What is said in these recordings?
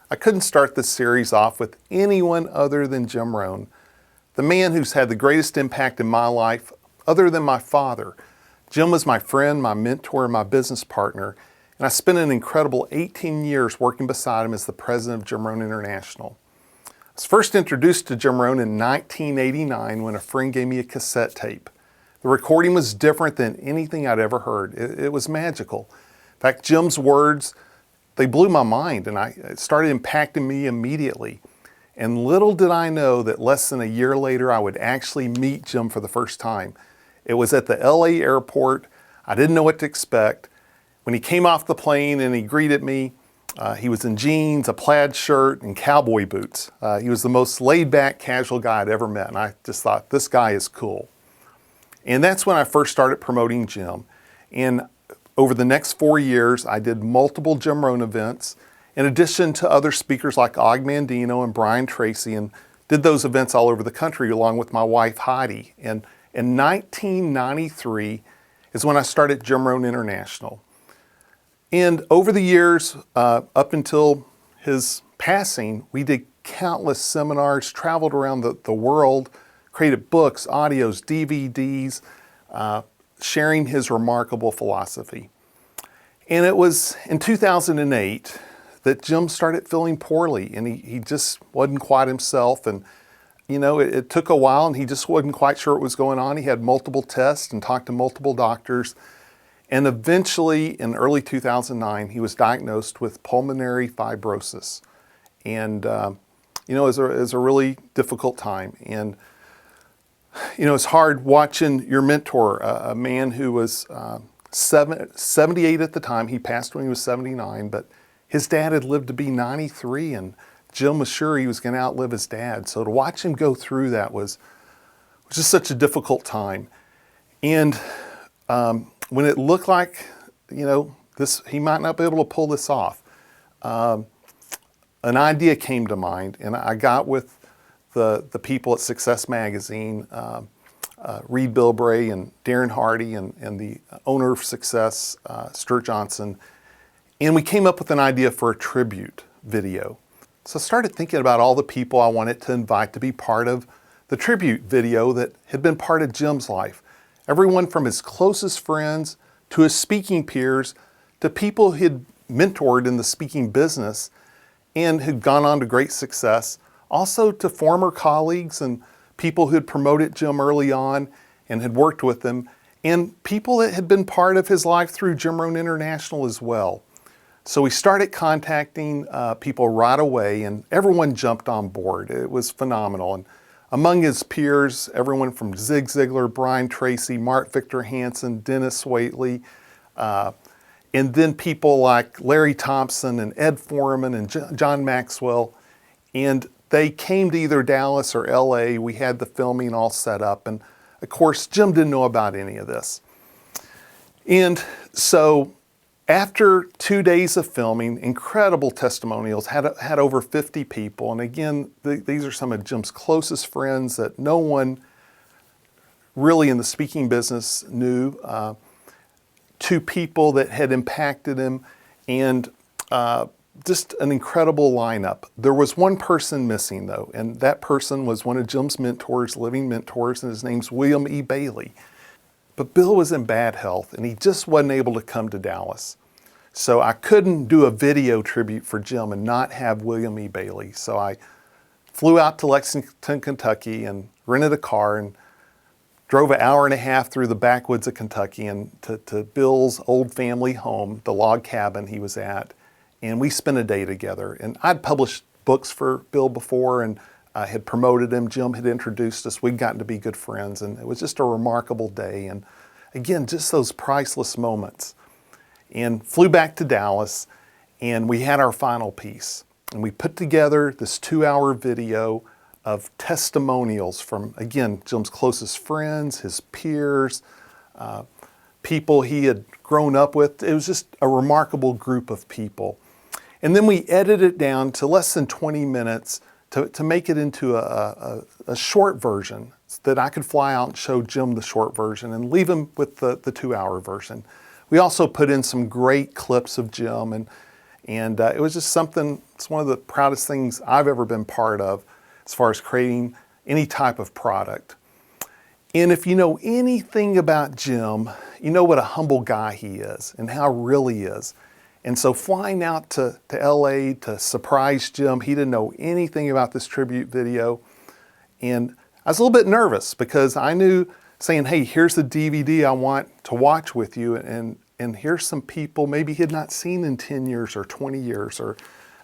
I couldn't start this series off with anyone other than Jim Rohn, the man who's had the greatest impact in my life other than my father. Jim was my friend, my mentor, my business partner, and I spent an incredible 18 years working beside him as the president of Jim Rohn International. I was first introduced to Jim Rohn in 1989 when a friend gave me a cassette tape. The recording was different than anything I'd ever heard. It was magical. In fact, Jim's words, they blew my mind, and it started impacting me immediately. And little did I know that less than a year later, I would actually meet Jim for the first time. It was at the LA airport. I didn't know what to expect. When he came off the plane and he greeted me, he was in jeans, a plaid shirt, and cowboy boots. He was the most laid-back, casual guy I'd ever met, and I just thought, this guy is cool. And that's when I first started promoting Jim. And over the next 4 years, I did multiple Jim Rohn events, in addition to other speakers like Og Mandino and Brian Tracy, and did those events all over the country along with my wife, Heidi. And in 1993 is when I started Jim Rohn International. And over the years, up until his passing, we did countless seminars, traveled around the world, created books, audios, DVDs, sharing his remarkable philosophy. And it was in 2008 that Jim started feeling poorly, and he just wasn't quite himself. And you know, it took a while, and he just wasn't quite sure what was going on. He had multiple tests and talked to multiple doctors. And eventually, in early 2009, he was diagnosed with pulmonary fibrosis. And you know, it was a really difficult time. And you know, it's hard watching your mentor, a man who was 78 at the time. He passed when he was 79, but his dad had lived to be 93, and Jim was sure he was going to outlive his dad. So to watch him go through that was just such a difficult time. And when it looked like, you know, he might not be able to pull this off, an idea came to mind, and I got with the people at Success Magazine, Reed Bilbray and Darren Hardy and the owner of Success, Stuart Johnson, and we came up with an idea for a tribute video. So I started thinking about all the people I wanted to invite to be part of the tribute video that had been part of Jim's life. Everyone from his closest friends to his speaking peers to people he'd mentored in the speaking business and who'd gone on to great success. Also to former colleagues and people who had promoted Jim early on and had worked with him, and people that had been part of his life through Jim Rohn International as well. So we started contacting people right away, and everyone jumped on board. It was phenomenal. And among his peers, everyone from Zig Ziglar, Brian Tracy, Mark Victor Hansen, Dennis Waitley, and then people like Larry Thompson and Ed Foreman and John Maxwell. And they came to either Dallas or LA. We had the filming all set up. And of course, Jim didn't know about any of this. And so after 2 days of filming, incredible testimonials, had over 50 people. And again, these are some of Jim's closest friends that no one really in the speaking business knew, to people that had impacted him, and just an incredible lineup. There was one person missing though, and that person was one of Jim's mentors, living mentors, and his name's William E. Bailey. But Bill was in bad health, and he just wasn't able to come to Dallas. So I couldn't do a video tribute for Jim and not have William E. Bailey. So I flew out to Lexington, Kentucky, and rented a car and drove an hour and a half through the backwoods of Kentucky and to Bill's old family home, the log cabin he was at. And we spent a day together. And I'd published books for Bill before, and I had promoted him. Jim had introduced us. We'd gotten to be good friends, and it was just a remarkable day. And again, just those priceless moments. And flew back to Dallas, and we had our final piece. And we put together this 2-hour video of testimonials from, again, Jim's closest friends, his peers, people he had grown up with. It was just a remarkable group of people. And then we edited it down to less than 20 minutes to make it into a short version so that I could fly out and show Jim the short version and leave him with the 2-hour version. We also put in some great clips of Jim, And it was just something, it's one of the proudest things I've ever been part of as far as creating any type of product. And if you know anything about Jim, you know what a humble guy he is and how real he is. And so flying out to LA to surprise Jim, he didn't know anything about this tribute video. And I was a little bit nervous because I knew saying, hey, here's the DVD I want to watch with you, and here's some people maybe he had not seen in 10 years or 20 years, or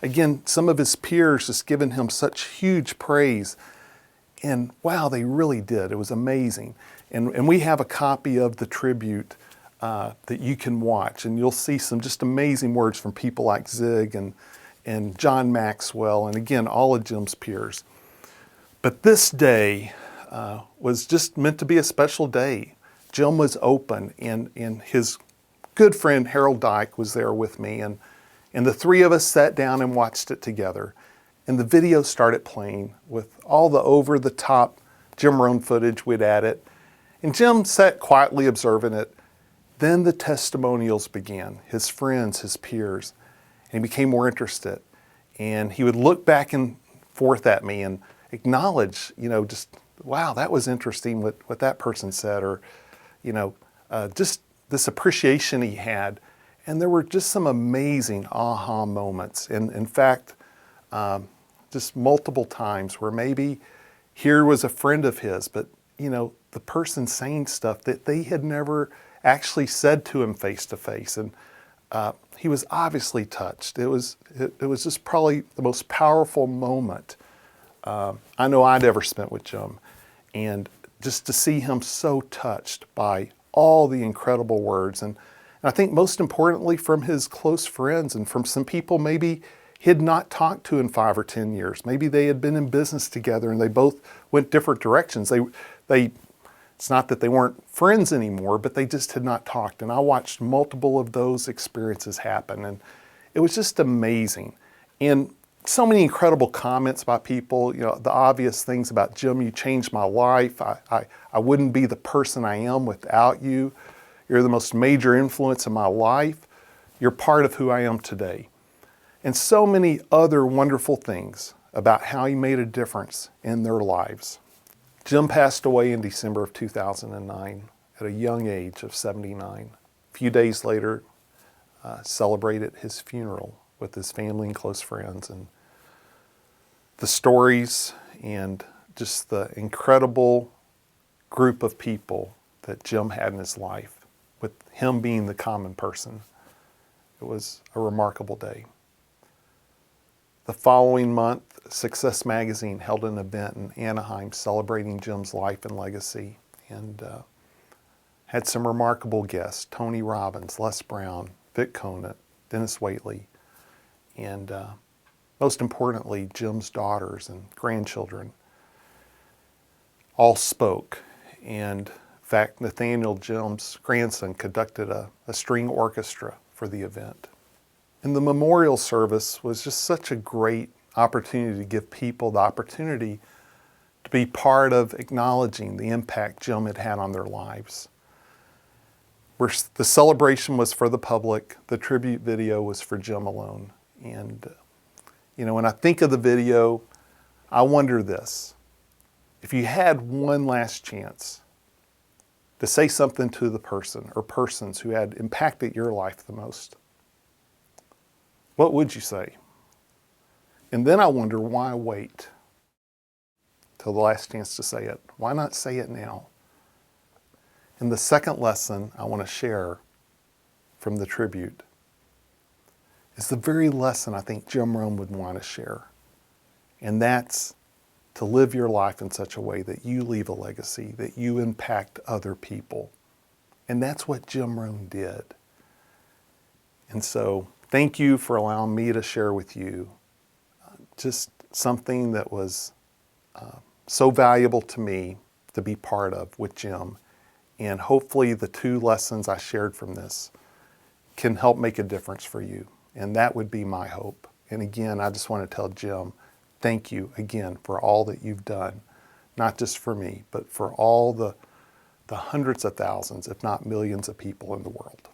again, some of his peers just giving him such huge praise. And wow, they really did. It was amazing. And we have a copy of the tribute that you can watch, and you'll see some just amazing words from people like Zig and John Maxwell, and again, all of Jim's peers. But this day was just meant to be a special day. Jim was open, and his good friend Harold Dyke was there with me, and the three of us sat down and watched it together. And the video started playing with all the over-the-top Jim Rohn footage we'd added. And Jim sat quietly observing it. Then the testimonials began, his friends, his peers, and he became more interested. And he would look back and forth at me and acknowledge, just, wow, that was interesting what that person said, or, just this appreciation he had. And there were just some amazing aha moments. And in fact, just multiple times where maybe here was a friend of his, but the person saying stuff that they had never actually said to him face to face, and he was obviously touched. It was just probably the most powerful moment I know I'd ever spent with Jim, and just to see him so touched by all the incredible words, and I think most importantly from his close friends and from some people maybe he had not talked to in 5 or 10 years. Maybe they had been in business together and they both went different directions. It's not that they weren't friends anymore, but they just had not talked. And I watched multiple of those experiences happen, and it was just amazing. And so many incredible comments about people, the obvious things about Jim, you changed my life. I wouldn't be the person I am without you. You're the most major influence in my life. You're part of who I am today. And so many other wonderful things about how he made a difference in their lives. Jim passed away in December of 2009 at a young age of 79. A few days later, celebrated his funeral with his family and close friends. And the stories and just the incredible group of people that Jim had in his life, with him being the common person, it was a remarkable day. The following month, Success Magazine held an event in Anaheim celebrating Jim's life and legacy, and had some remarkable guests: Tony Robbins, Les Brown, Vic Conant, Dennis Waitley, and most importantly, Jim's daughters and grandchildren all spoke. And in fact, Nathaniel, Jim's grandson, conducted a string orchestra for the event. And the memorial service was just such a great opportunity to give people the opportunity to be part of acknowledging the impact Jim had had on their lives. Where the celebration was for the public, the tribute video was for Jim alone. And, when I think of the video, I wonder this: if you had one last chance to say something to the person or persons who had impacted your life the most, what would you say? And then I wonder, why wait till the last chance to say it? Why not say it now? And the second lesson I want to share from the tribute is the very lesson I think Jim Rohn would want to share. And that's to live your life in such a way that you leave a legacy, that you impact other people. And that's what Jim Rohn did. And so, thank you for allowing me to share with you just something that was so valuable to me to be part of with Jim. And hopefully the 2 lessons I shared from this can help make a difference for you. And that would be my hope. And again, I just want to tell Jim, thank you again for all that you've done, not just for me, but for all the hundreds of thousands, if not millions of people in the world.